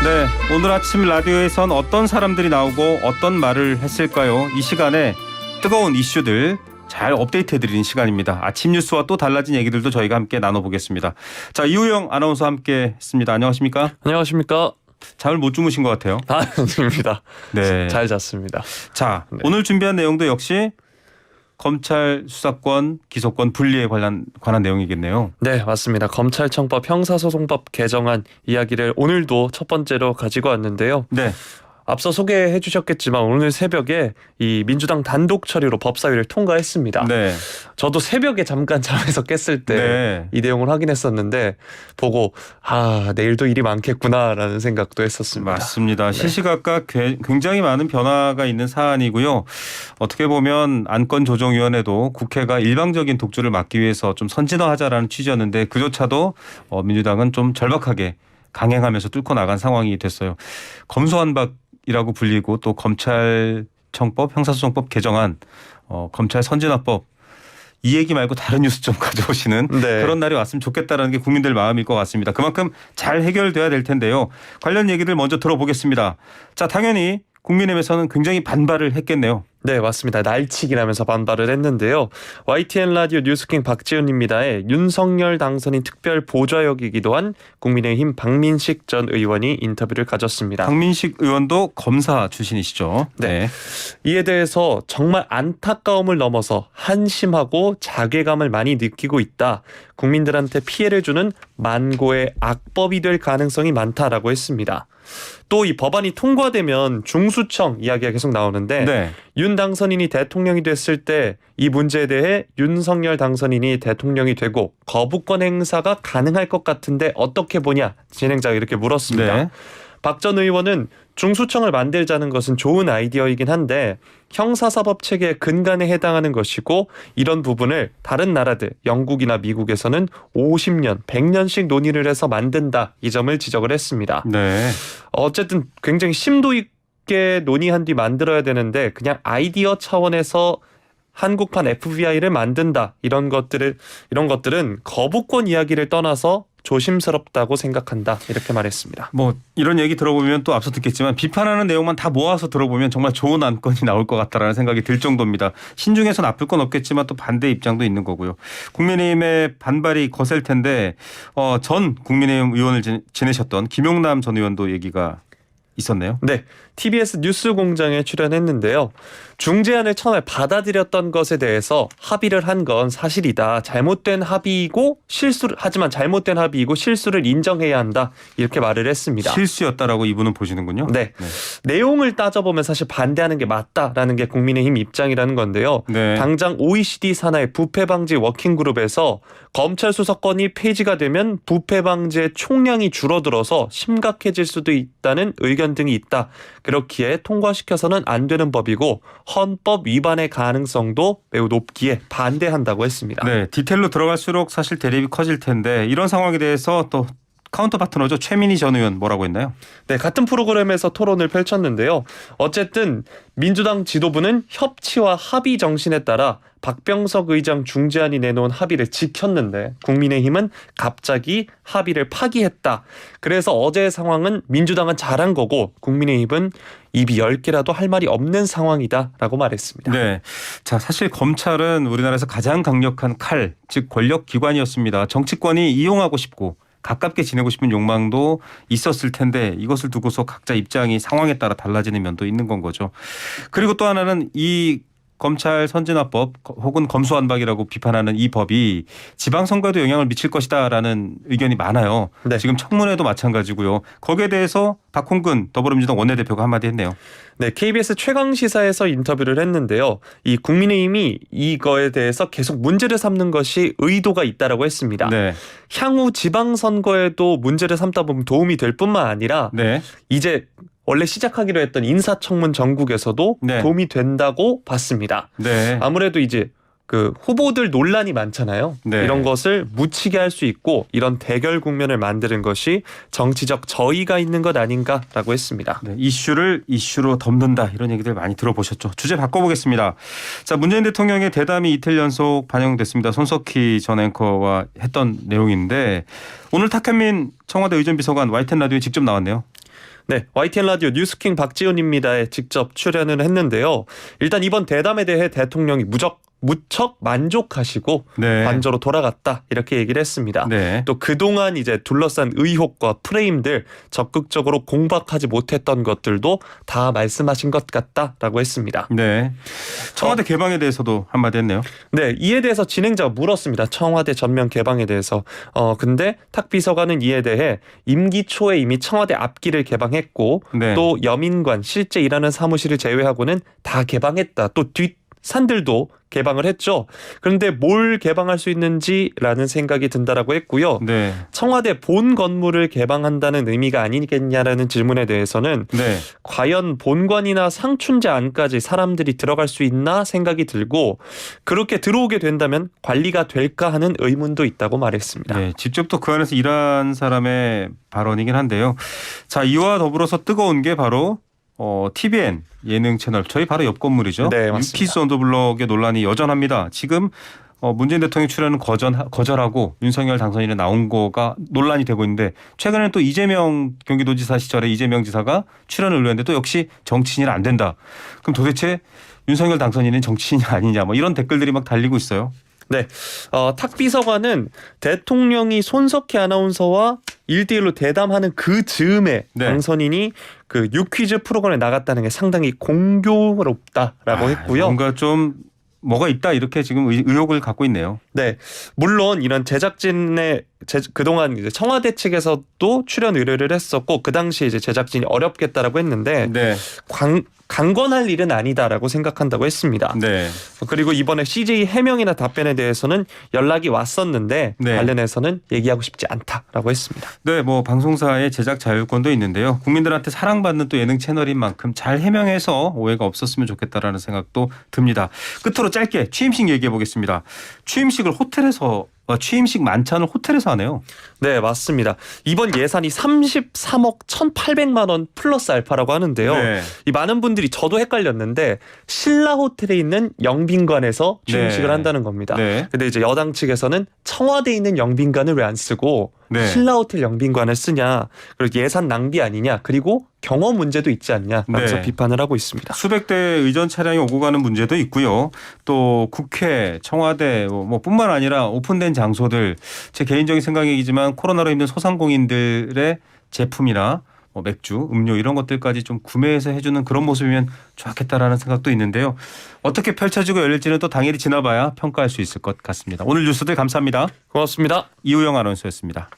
네, 오늘 아침 라디오에선 어떤 사람들이 나오고 어떤 말을 했을까요? 이 시간에 뜨거운 이슈들 잘 업데이트해드리는 시간입니다. 아침 뉴스와 또 달라진 얘기들도 저희가 함께 나눠보겠습니다. 자, 이우영 아나운서 함께 했습니다. 안녕하십니까? 안녕하십니까? 잠을 못 주무신 것 같아요. 아닙니다. 네, 잘 잤습니다. 자, 네. 오늘 준비한 내용도 역시 검찰 수사권, 기소권 분리에 관한 내용이겠네요. 네, 맞습니다. 검찰청법 형사소송법 개정안 이야기를 오늘도 첫 번째로 가지고 왔는데요. 네, 앞서 소개해 주셨겠지만 오늘 새벽에 이 민주당 단독 처리로 법사위를 통과했습니다. 네, 저도 새벽에 잠깐 잠에서 깼을 때 이 네. 내용을 확인했었는데 보고 내일도 일이 많겠구나라는 생각도 했었습니다. 맞습니다. 시시각각 굉장히 많은 변화가 있는 사안이고요. 어떻게 보면 안건조정위원회도 국회가 일방적인 독주를 막기 위해서 좀 선진화하자라는 취지였는데 그조차도 민주당은 좀 절박하게 강행하면서 뚫고 나간 상황이 됐어요. 검수완박이라고 불리고 또 검찰청법, 형사소송법 개정안, 검찰 선진화법 이 얘기 말고 다른 뉴스 좀 가져오시는 네. 그런 날이 왔으면 좋겠다라는 게 국민들 마음일 것 같습니다. 그만큼 잘 해결돼야 될 텐데요. 관련 얘기들 먼저 들어보겠습니다. 자, 당연히 국민의힘에서는 굉장히 반발을 했겠네요. 네, 맞습니다. 날치기라면서 반발을 했는데요. YTN 라디오 뉴스킹 박지훈입니다의 윤석열 당선인 특별 보좌역이기도 한 국민의힘 박민식 전 의원이 인터뷰를 가졌습니다. 박민식 의원도 검사 출신이시죠. 네. 이에 대해서 정말 안타까움을 넘어서 한심하고 자괴감을 많이 느끼고 있다. 국민들한테 피해를 주는 만고의 악법이 될 가능성이 많다라고 했습니다. 또 이 법안이 통과되면 중수청 이야기가 계속 나오는데 네. 윤 당선인이 대통령이 됐을 때 이 문제에 대해 윤석열 당선인이 대통령이 되고 거부권 행사가 가능할 것 같은데 어떻게 보냐 진행자가 이렇게 물었습니다. 네. 박 전 의원은 중수청을 만들자는 것은 좋은 아이디어이긴 한데 형사사법 체계의 근간에 해당하는 것이고 이런 부분을 다른 나라들 영국이나 미국에서는 50년, 100년씩 논의를 해서 만든다. 이 점을 지적을 했습니다. 네. 어쨌든 굉장히 심도 있게 논의한 뒤 만들어야 되는데 그냥 아이디어 차원에서 한국판 FBI를 만든다. 이런 것들은 거부권 이야기를 떠나서 조심스럽다고 생각한다. 이렇게 말했습니다. 뭐 이런 얘기 들어보면 또 앞서 듣겠지만 비판하는 내용만 다 모아서 들어보면 정말 좋은 안건이 나올 것 같다라는 생각이 들 정도입니다. 신중해서 나쁠 건 없겠지만 또 반대 입장도 있는 거고요. 국민의힘의 반발이 거셀 텐데 전 국민의힘 의원을 지내셨던 김용남 전 의원도 얘기가 있었네요. 네, TBS 뉴스공장에 출연했는데요. 중재안을 처음에 받아들였던 것에 대해서 합의를 한 건 사실이다. 하지만 잘못된 합의이고 실수를 인정해야 한다. 이렇게 말을 했습니다. 실수였다라고 이분은 보시는군요. 네. 내용을 따져보면 사실 반대하는 게 맞다라는 게 국민의힘 입장이라는 건데요. 네. 당장 OECD 산하의 부패방지 워킹그룹에서 검찰 수사권이 폐지가 되면 부패 방지의 총량이 줄어들어서 심각해질 수도 있다는 의견 등이 있다. 그렇기에 통과시켜서는 안 되는 법이고 헌법 위반의 가능성도 매우 높기에 반대한다고 했습니다. 네, 디테일로 들어갈수록 사실 대립이 커질 텐데 이런 상황에 대해서 또 카운터 파트너죠. 최민희 전 의원 뭐라고 했나요? 네, 같은 프로그램에서 토론을 펼쳤는데요. 어쨌든 민주당 지도부는 협치와 합의 정신에 따라 박병석 의장 중재안이 내놓은 합의를 지켰는데 국민의힘은 갑자기 합의를 파기했다. 그래서 어제의 상황은 민주당은 잘한 거고 국민의힘은 입이 10개라도 할 말이 없는 상황이다라고 말했습니다. 네. 자, 사실 검찰은 우리나라에서 가장 강력한 칼, 즉 권력 기관이었습니다. 정치권이 이용하고 싶고 가깝게 지내고 싶은 욕망도 있었을 텐데 이것을 두고서 각자 입장이 상황에 따라 달라지는 면도 있는 건 거죠. 그리고 또 하나는 이 검찰 선진화법 혹은 검수완박이라고 비판하는 이 법이 지방선거에도 영향을 미칠 것이다라는 의견이 많아요. 네. 지금 청문회도 마찬가지고요. 거기에 대해서 박홍근 더불어민주당 원내대표가 한마디 했네요. 네, KBS 최강시사에서 인터뷰를 했는데요. 이 국민의힘이 이거에 대해서 계속 문제를 삼는 것이 의도가 있다라고 했습니다. 네. 향후 지방선거에도 문제를 삼다 보면 도움이 될 뿐만 아니라 네. 이제 원래 시작하기로 했던 인사청문 전국에서도 네. 도움이 된다고 봤습니다. 네. 아무래도 이제 그 후보들 논란이 많잖아요. 네. 이런 것을 묻히게 할 수 있고 이런 대결 국면을 만드는 것이 정치적 저의가 있는 것 아닌가라고 했습니다. 네, 이슈를 이슈로 덮는다 이런 얘기들 많이 들어보셨죠. 주제 바꿔보겠습니다. 자, 문재인 대통령의 대담이 이틀 연속 반영됐습니다. 손석희 전 앵커와 했던 내용인데 오늘 탁현민 청와대 의전비서관 YTN 라디오에 직접 나왔네요. 네, YTN 라디오 뉴스킹 박지훈입니다에 직접 출연을 했는데요. 일단 이번 대담에 대해 대통령이 무척 만족하시고 네. 관저로 돌아갔다 이렇게 얘기를 했습니다. 네. 또 그동안 이제 둘러싼 의혹과 프레임들 적극적으로 공박하지 못했던 것들도 다 말씀하신 것 같다라고 했습니다. 네. 청와대 개방에 대해서도 한마디 했네요. 네, 이에 대해서 진행자가 물었습니다. 청와대 전면 개방에 대해서. 근데 탁 비서관은 이에 대해 임기 초에 이미 청와대 앞길을 개방했고 네. 또 여민관 실제 일하는 사무실을 제외하고는 다 개방했다. 또 뒷산들도 개방을 했죠. 그런데 뭘 개방할 수 있는지라는 생각이 든다라고 했고요. 네. 청와대 본 건물을 개방한다는 의미가 아니겠냐라는 질문에 대해서는 네. 과연 본관이나 상춘재 안까지 사람들이 들어갈 수 있나 생각이 들고 그렇게 들어오게 된다면 관리가 될까 하는 의문도 있다고 말했습니다. 네. 직접 또 그 안에서 일한 사람의 발언이긴 한데요. 자, 이와 더불어서 뜨거운 게 바로 TVN 예능 채널 저희 바로 옆 건물이죠. 네, 맞습니다. 유키스 언더블럭의 논란이 여전합니다. 지금 문재인 대통령 출연은 거절하고 윤석열 당선인이 나온 거가 논란이 되고 있는데 최근에는 또 이재명 경기도지사 시절에 이재명 지사가 출연을 의뢰했는데 또 역시 정치인이 안 된다. 그럼 도대체 윤석열 당선인은 정치인이 아니냐 뭐 이런 댓글들이 막 달리고 있어요. 네, 탁 비서관은 대통령이 손석희 아나운서와 1대1로 대담하는 그 즈음에 네. 당선인이 그 유퀴즈 프로그램에 나갔다는 게 상당히 공교롭다라고 했고요. 뭔가 좀 뭐가 있다 이렇게 지금 의혹을 갖고 있네요. 네, 물론 이런 제작진의 그동안 이제 청와대 측에서도 출연 의뢰를 했었고 그 당시 이제 제작진이 어렵겠다라고 했는데 네. 강권할 일은 아니다라고 생각한다고 했습니다. 네. 그리고 이번에 CJ 해명이나 답변에 대해서는 연락이 왔었는데 네. 관련해서는 얘기하고 싶지 않다라고 했습니다. 네, 뭐 방송사의 제작 자율권도 있는데요. 국민들한테 사랑받는 또 예능 채널인 만큼 잘 해명해서 오해가 없었으면 좋겠다라는 생각도 듭니다. 끝으로 짧게 취임식 얘기해 보겠습니다. 취임식을 취임식 만찬을 호텔에서 하네요. 네, 맞습니다. 이번 예산이 33억 1,800만 원 플러스 알파라고 하는데요. 네. 이 많은 분들이 저도 헷갈렸는데 신라 호텔에 있는 영빈관에서 취임식을 네. 한다는 겁니다. 네. 근데 이제 여당 측에서는 청와대에 있는 영빈관을 왜 안 쓰고 네. 신라 호텔 영빈관을 쓰냐. 그리고 예산 낭비 아니냐. 그리고 경험 문제도 있지 않냐. 라면서 네. 비판을 하고 있습니다. 수백 대 의전 차량이 오고 가는 문제도 있고요. 또 국회, 청와대 뭐 뿐만 아니라 오픈된 장소들 제 개인적인 생각이지만 코로나로 힘든 소상공인들의 제품이나 뭐 맥주, 음료 이런 것들까지 좀 구매해서 해주는 그런 모습이면 좋겠다라는 생각도 있는데요. 어떻게 펼쳐지고 열릴지는 또 당일이 지나봐야 평가할 수 있을 것 같습니다. 오늘 뉴스들 감사합니다. 고맙습니다. 이우영 아나운서였습니다.